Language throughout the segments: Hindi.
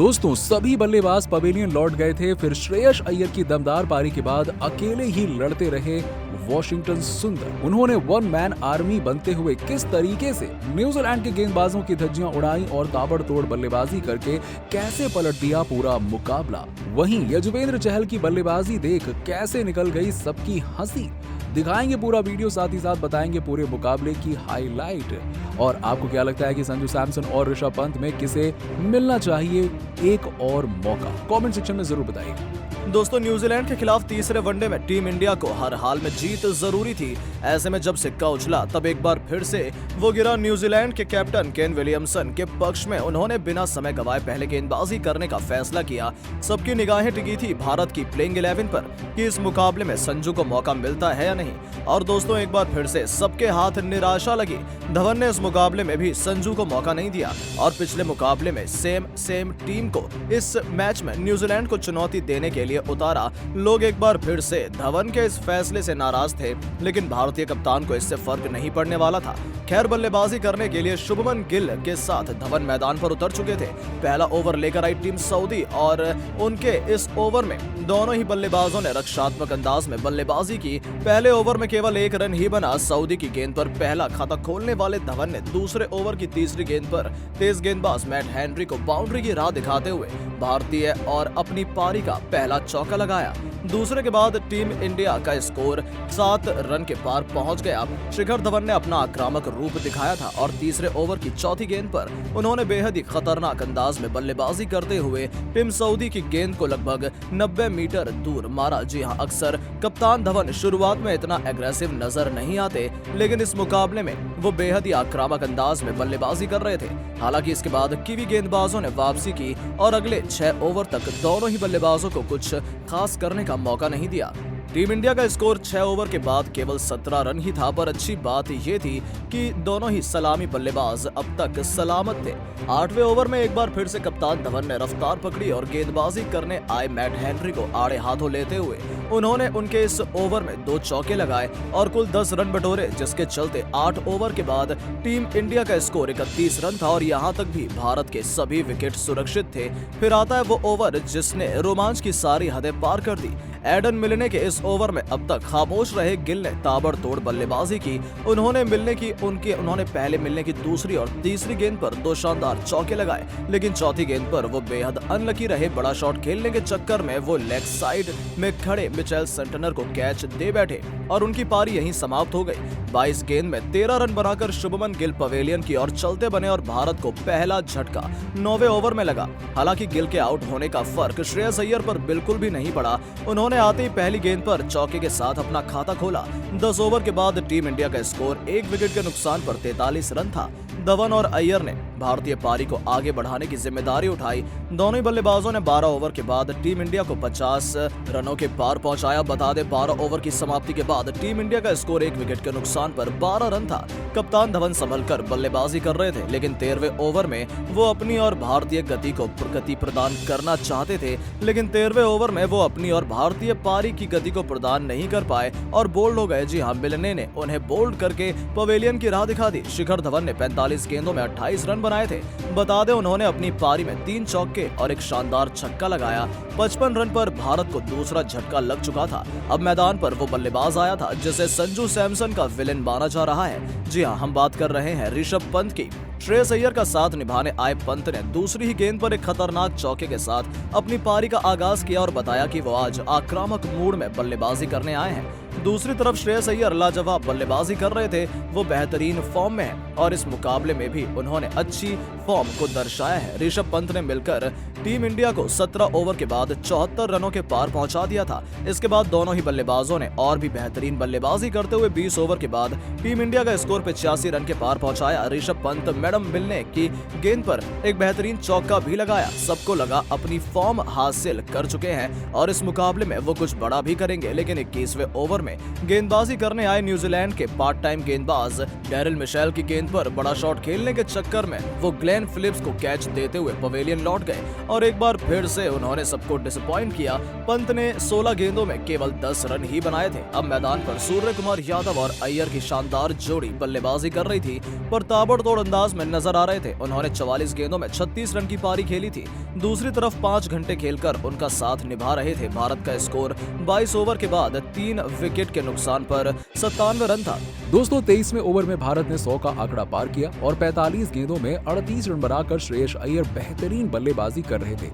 दोस्तों सभी बल्लेबाज पवेलियन लौट गए थे। फिर श्रेयस अय्यर की दमदार पारी के बाद अकेले ही लड़ते रहे वॉशिंगटन सुंदर। उन्होंने वन मैन आर्मी बनते हुए किस तरीके से न्यूजीलैंड के गेंदबाजों की धज्जियां उड़ाई और ताबड़तोड़ बल्लेबाजी करके कैसे पलट दिया पूरा मुकाबला। वहीं यजुवेंद्र चहल की बल्लेबाजी देख कैसे निकल गई सबकी हंसी। दिखाएंगे पूरा वीडियो, साथ ही साथ बताएंगे पूरे मुकाबले की हाईलाइट। और आपको क्या लगता है कि संजू सैमसन और ऋषभ पंत में किसे मिलना चाहिए एक और मौका? कमेंट सेक्शन में जरूर बताइए। दोस्तों न्यूजीलैंड के खिलाफ तीसरे वनडे में टीम इंडिया को हर हाल में जीत जरूरी थी। ऐसे में जब सिक्का उछला तब एक बार फिर से वो गिरा न्यूजीलैंड के कैप्टन केन विलियमसन के पक्ष में। उन्होंने बिना समय गवाए पहले गेंदबाजी करने का फैसला किया। सबकी निगाहें टिकी थी भारत की प्लेइंग 11 पर कि इस मुकाबले में संजू को मौका मिलता है या नहीं। और दोस्तों एक बार फिर से सबके हाथ निराशा लगी। धवन ने इस मुकाबले में भी संजू को मौका नहीं दिया और पिछले मुकाबले में सेम टीम को इस मैच में न्यूजीलैंड को चुनौती देने के लिए उतारा। लोग एक बार फिर से धवन के इस फैसले से नाराज थे, लेकिन भारतीय कप्तान को इससे फर्क नहीं पड़ने वाला था। खैर बल्लेबाजी करने के लिए शुभमन गिल के साथ धवन मैदान पर उतर चुके थे। पहला ओवर लेकर आई टीम सऊदी और उनके इस ओवर में दोनों ही बल्लेबाजों ने रक्षात्मक अंदाज में बल्लेबाजी की। पहले ओवर में केवल 1 रन ही बना। सऊदी की गेंद पर पहला खाता खोलने वाले धवन ने दूसरे ओवर की तीसरी गेंद पर तेज गेंदबाज मैट हेनरी को बाउंड्री की राह दिखाते हुए भारतीय और अपनी पारी का पहला चौका लगाया। दूसरे के बाद टीम इंडिया का स्कोर 7 रन के पार पहुंच गया। शिखर धवन ने अपना आक्रामक रूप दिखाया था और तीसरे ओवर की चौथी गेंद पर उन्होंने बेहद ही खतरनाक अंदाज में बल्लेबाजी करते हुए टीम सऊदी की गेंद को लगभग 90 मीटर दूर मारा। जी हां, अक्सर कप्तान धवन शुरुआत में इतना एग्रेसिव नजर नहीं आते, लेकिन इस मुकाबले में वो बेहद ही आक्रामक अंदाज में बल्लेबाजी कर रहे थे। हालांकि इसके बाद कीवी गेंदबाजों ने वापसी की और अगले 6 ओवर तक दोनों ही बल्लेबाजों को कुछ खास करने का मौका नहीं दिया। टीम इंडिया का स्कोर 6 ओवर के बाद केवल 17 रन ही था, पर अच्छी बात ये थी कि दोनों ही सलामी बल्लेबाज अब तक सलामत थे। 8वें ओवर में एक बार फिर से कप्तान धवन ने रफ्तार पकड़ी और गेंदबाजी करने आए मैट हेनरी को आड़े हाथों लेते हुए उन्होंने उनके इस ओवर में 2 चौके लगाए और कुल 10 रन बटोरे, जिसके चलते 8 ओवर के बाद टीम इंडिया का स्कोर 31 रन था और यहाँ तक भी भारत के सभी विकेट सुरक्षित थे। फिर आता है वो ओवर जिसने रोमांच की सारी हदें पार कर दी। एडन मिलने के इस ओवर में अब तक खामोश रहे गिल ने ताबड़तोड़ बल्लेबाजी की। उन्होंने पहले मिलने की दूसरी और तीसरी गेंद पर 2 शानदार चौके लगाए, लेकिन चौथी गेंद पर वो बेहद अनलकी रहे। बड़ा शॉट खेलने के चक्कर में वो लेग साइड में खड़े मिचेल सेंटनर को कैच दे बैठे और उनकी पारी यहीं समाप्त हो गई। 22 गेंद में 13 रन बनाकर शुभमन गिल पवेलियन की ओर चलते बने और भारत को पहला झटका 9वें ओवर में लगा। हालांकि गिल के आउट होने का फर्क श्रेयस अय्यर पर बिल्कुल भी नहीं पड़ा। उन्होंने आते ही पहली गेंद पर चौके के साथ अपना खाता खोला। 10 ओवर के बाद टीम इंडिया का स्कोर 1 विकेट के नुकसान पर 43 रन था। धवन और अय्यर ने भारतीय पारी को आगे बढ़ाने की जिम्मेदारी उठाई। दोनों ही बल्लेबाजों ने 12 ओवर के बाद टीम इंडिया को 50 रनों के पार पहुंचाया। बता दें 12 ओवर की समाप्ति के बाद टीम इंडिया का स्कोर 1 विकेट के नुकसान पर 12 रन था। कप्तान धवन संभलकर बल्लेबाजी कर रहे थे, लेकिन 13वें ओवर में वो अपनी और भारतीय गति को गति प्रदान करना चाहते थे, लेकिन 13वें ओवर में वो अपनी और भारतीय पारी की गति को प्रदान नहीं कर पाए और बोल्ड हो गए। जी हाँ, मिलने ने उन्हें बोल्ड करके पवेलियन की राह दिखा दी। शिखर धवन ने 45 गेंदों में 28 रन बनाए थे। बता दें उन्होंने अपनी पारी में 3 चौके और एक शानदार छक्का लगाया। 55 रन पर भारत को दूसरा झटका लग चुका था। अब मैदान पर वो बल्लेबाज आया था जिसे संजू सैमसन का विलेन माना जा रहा है। जी हाँ, हम बात कर रहे हैं ऋषभ पंत की। श्रेयस अय्यर का साथ निभाने आए पंत ने दूसरी ही गेंद पर एक खतरनाक चौके के साथ अपनी पारी का आगाज किया और बताया कि वो आज आक्रामक मूड में बल्लेबाजी करने आए हैं। दूसरी तरफ श्रेयस अय्यर लाजवाब बल्लेबाजी कर रहे थे। वो बेहतरीन फॉर्म में हैं और इस मुकाबले में भी उन्होंने अच्छी फॉर्म को दर्शाया है। ऋषभ पंत ने मिलकर टीम इंडिया को 17 ओवर के बाद 74 रनों के पार पहुंचा दिया था। इसके बाद दोनों ही बल्लेबाजों ने और भी बेहतरीन बल्लेबाजी करते हुए 20 ओवर के बाद टीम इंडिया का स्कोर 85 रन के पार पहुंचाया। ऋषभ पंत मैडम मिलने की गेंद पर एक बेहतरीन चौका भी लगाया। सबको लगा अपनी फॉर्म हासिल कर चुके हैं और इस मुकाबले में वो कुछ बड़ा भी करेंगे, लेकिन 21वें ओवर में में गेंदबाजी करने आए न्यूजीलैंड के पार्ट टाइम गेंदबाज डेरिल मिशेल की गेंद पर बड़ा शॉट खेलने के चक्कर में वो ग्लेन फिलिप्स को कैच देते हुए पवेलियन लौट गए और एक बार फिर से उन्होंने सबको डिसअपॉइंट किया। पंत ने 16 गेंदों में केवल 10 रन ही बनाए थे। अब मैदान पर सूर्य कुमार यादव और अय्यर की शानदार जोड़ी बल्लेबाजी कर रही थी पर ताबड़तोड़ अंदाज में नजर आ रहे थे। उन्होंने 44 गेंदों में 36 रन की पारी खेली थी। दूसरी तरफ 5 घंटे खेलकर उनका साथ निभा रहे थे। भारत का स्कोर 22 ओवर के बाद 3 विकेट के नुकसान पर 97 रन था। दोस्तों 23वें ओवर में भारत ने 100 का आंकड़ा पार किया और 45 गेंदों में 38 रन बनाकर श्रेयस अय्यर बेहतरीन बल्लेबाजी कर रहे थे।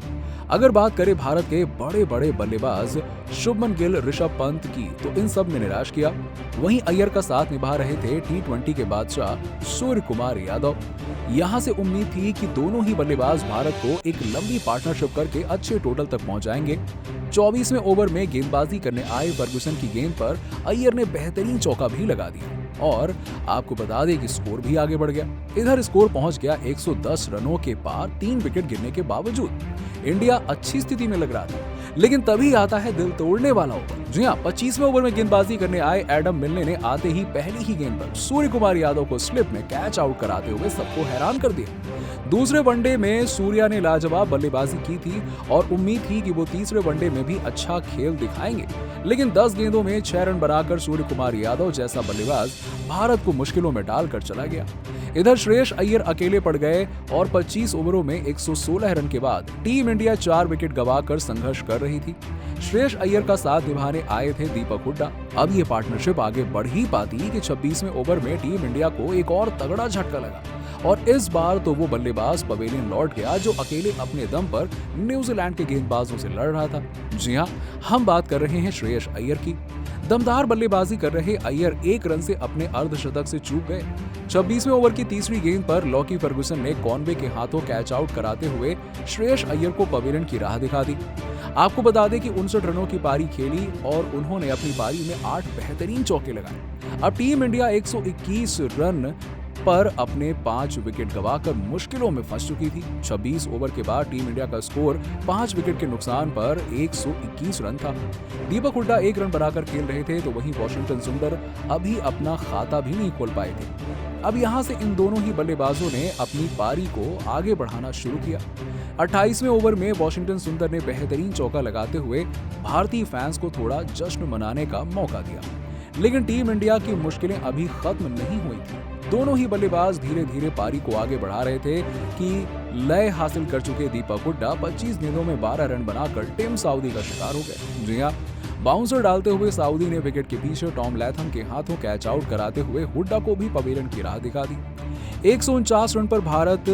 अगर बात करें भारत के बड़े बड़े बल्लेबाज शुभमन गिल, ऋषभ पंत की, तो इन सब ने निराश किया। वहीं अय्यर का साथ निभा रहे थे T20 के बादशाह सूर्य कुमार यादव। यहां से उम्मीद थी कि दोनों ही बल्लेबाज भारत को एक लंबी पार्टनरशिप करके अच्छे टोटल तक पहुंचाएंगे। 24वें ओवर में गेंदबाजी करने आए फर्गुसन की गेंद पर अय्यर ने बेहतरीन चौका भी लगा दिया और आपको बता दें कि स्कोर भी आगे बढ़ गया। इधर स्कोर पहुंच गया 110 रनों के पार 3 विकेट गिरने के बावजूद। इंडिया अच्छी स्थिति में लग रहा था, लेकिन तभी आता है दिल तोड़ने वाला ओवर। जी हां, 25वें ओवर में गेंदबाजी करने आए एडम मिलने ने आते ही पहली ही गेंद पर सूर्य कुमार यादव को स्लिप में कैच आउट कराते हुए सबको हैरान कर दिया। दूसरे वनडे में सूर्या ने लाजवाब बल्लेबाजी की थी और उम्मीद थी कि वो तीसरे वनडे में भी अच्छा खेल दिखाएंगे, लेकिन 10 गेंदों में 6 रन बनाकर सूर्य कुमार यादव जैसा बल्लेबाज भारत को मुश्किलों में डालकर चला गया। इधर श्रेयस अय्यर अकेले पड़ गए और 25 ओवरों में 116 रन के बाद टीम इंडिया 4 विकेट गंवाकर संघर्ष कर रही थी। श्रेयस अय्यर का साथ निभाने आए थे दीपक हुड्डा। अब ये पार्टनरशिप आगे बढ़ ही पाती कि 26वें ओवर में टीम इंडिया को एक और तगड़ा झटका लगा और इस बार तो वो बल्लेबाज पवेलियन लौट गया जो अकेले अपने दम पर न्यूजीलैंड के गेंदबाजों से लड़ रहा था। जी हाँ, हम बात कर रहे हैं श्रेयस अय्यर की। दमदार बल्लेबाजी कर रहे अय्यर 1 रन से अपने अर्धशतक से चूक गए। 26वें ओवर की तीसरी गेंद पर लॉकी फर्गुसन ने कॉनवे के हाथों कैच आउट कराते हुए श्रेयस अय्यर को पवेलियन की राह दिखा दी। आपको बता दें कि 59 रनों की पारी खेली और उन्होंने अपनी पारी में 8 बेहतरीन चौके लगाए। अब टीम इंडिया 121 रन पर अपने 5 विकेट गंवाकर मुश्किलों में फंस चुकी थी। 26 ओवर के बाद टीम इंडिया का स्कोर 5 विकेट के नुकसान पर 121 रन था। दीपक हुड्डा 1 रन बनाकर खेल रहे थे, तो वहीं वॉशिंगटन सुंदर अभी अपना खाता भी नहीं खोल पाए थे। अब यहां से इन दोनों ही बल्लेबाजों ने अपनी पारी को आगे बढ़ाना शुरू किया। 28वें ओवर में वॉशिंगटन सुंदर ने बेहतरीन चौका लगाते हुए भारतीय फैंस को थोड़ा जश्न मनाने का मौका दिया, लेकिन टीम इंडिया की मुश्किलें अभी खत्म नहीं हुई थी। दोनों ही बल्लेबाज धीरे धीरे पारी को आगे बढ़ा रहे थे कि लय हासिल कर चुके दीपक हुड्डा 25 गेंदों में 12 रन बनाकर टिम साउदी का शिकार हो गए। जी हां, बाउंसर डालते हुए साउदी ने विकेट के पीछे टॉम लैथम के हाथों कैच आउट कराते हुए हुड्डा को भी पवेलियन की राह दिखा दी। 149 रन पर भारत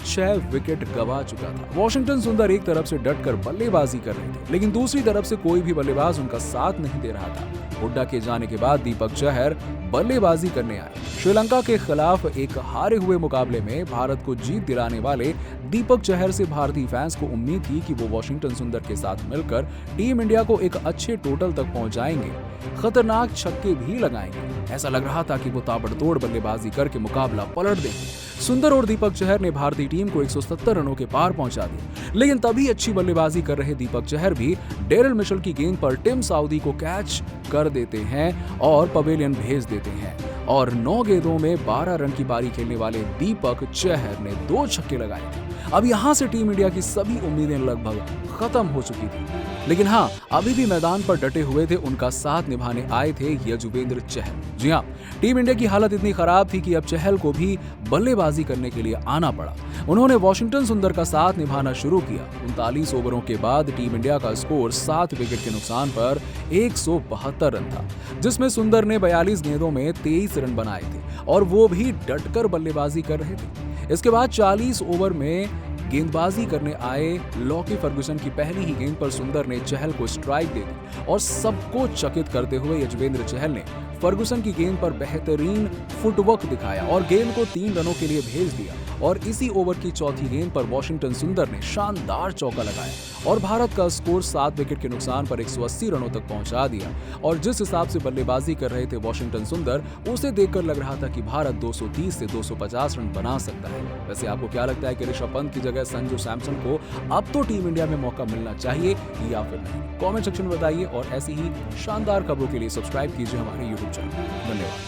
6 विकेट गंवा चुका था। वॉशिंगटन सुंदर एक तरफ से डटकर बल्लेबाजी कर रहे थे, लेकिन दूसरी तरफ से कोई भी बल्लेबाज उनका साथ नहीं दे रहा था। हुड्डा के जाने के बाद दीपक चहर बल्लेबाजी करने आए। श्रीलंका के खिलाफ एक हारे हुए मुकाबले में भारत को जीत दिलाने वाले दीपक चहर से भारतीय फैंस को उम्मीद थी कि वो वॉशिंगटन सुंदर के साथ मिलकर टीम इंडिया को एक अच्छे टोटल तक पहुंचाएंगे, खतरनाक छक्के भी लगाएंगे। ऐसा लग रहा था कि वो ताबड़तोड़ बल्लेबाजी करके मुकाबला पलट देंगे। सुंदर और दीपक चहर ने भारतीय टीम को 170 रनों के पार पहुंचा दिया, लेकिन तभी अच्छी बल्लेबाजी कर रहे दीपक चहर भी डेरिल मिशेल की गेंद पर टिम साउदी को कैच कर देते हैं और पवेलियन भेज देते हैं और 9 गेंदों में 12 रन की पारी खेलने वाले दीपक चहर ने 2 छक्के लगाए थे। अब यहां से टीम इंडिया की सभी उम्मीदें लगभग खत्म हो चुकी थी, लेकिन हां, अभी भी मैदान पर डटे हुए थे। उनका साथ निभाने आए थे यजुवेंद्र चहल। जी हां, टीम इंडिया की हालत इतनी खराब थी कि अब चहल को भी बल्लेबाजी करने के लिए आना पड़ा। उन्होंने वॉशिंगटन सुंदर का साथ निभाना शुरू किया। 39 ओवरों के बाद टीम इंडिया का स्कोर 7 विकेट के नुकसान पर 172 रन था, जिसमें सुंदर ने 42 गेंदों में 23 रन बनाए थे और वो भी डटकर बल्लेबाजी कर रहे थे। इसके बाद 40 ओवर में गेंदबाजी करने आए लॉकी फर्गुसन की पहली ही गेंद पर सुंदर ने चहल को स्ट्राइक दे दी और सबको चकित करते हुए यजुवेंद्र चहल ने फर्गुसन की गेंद पर बेहतरीन फुटवर्क दिखाया और गेंद को 3 रनों के लिए भेज दिया और इसी ओवर की चौथी गेंद पर वॉशिंगटन सुंदर ने शानदार चौका लगाया और भारत का स्कोर 7 विकेट के नुकसान पर 180 रनों तक पहुंचा दिया। और जिस हिसाब से बल्लेबाजी कर रहे थे वॉशिंगटन सुंदर, उसे देखकर लग रहा था कि भारत 230 से 250 रन बना सकता है। वैसे आपको क्या लगता है कि ऋषभ पंत की जगह संजू सैमसन को अब तो टीम इंडिया में मौका मिलना चाहिए या फिर नहीं? कमेंट सेक्शन में बताइए और ऐसी ही शानदार खबरों के लिए सब्सक्राइब कीजिए हमारे YouTube चैनल। धन्यवाद।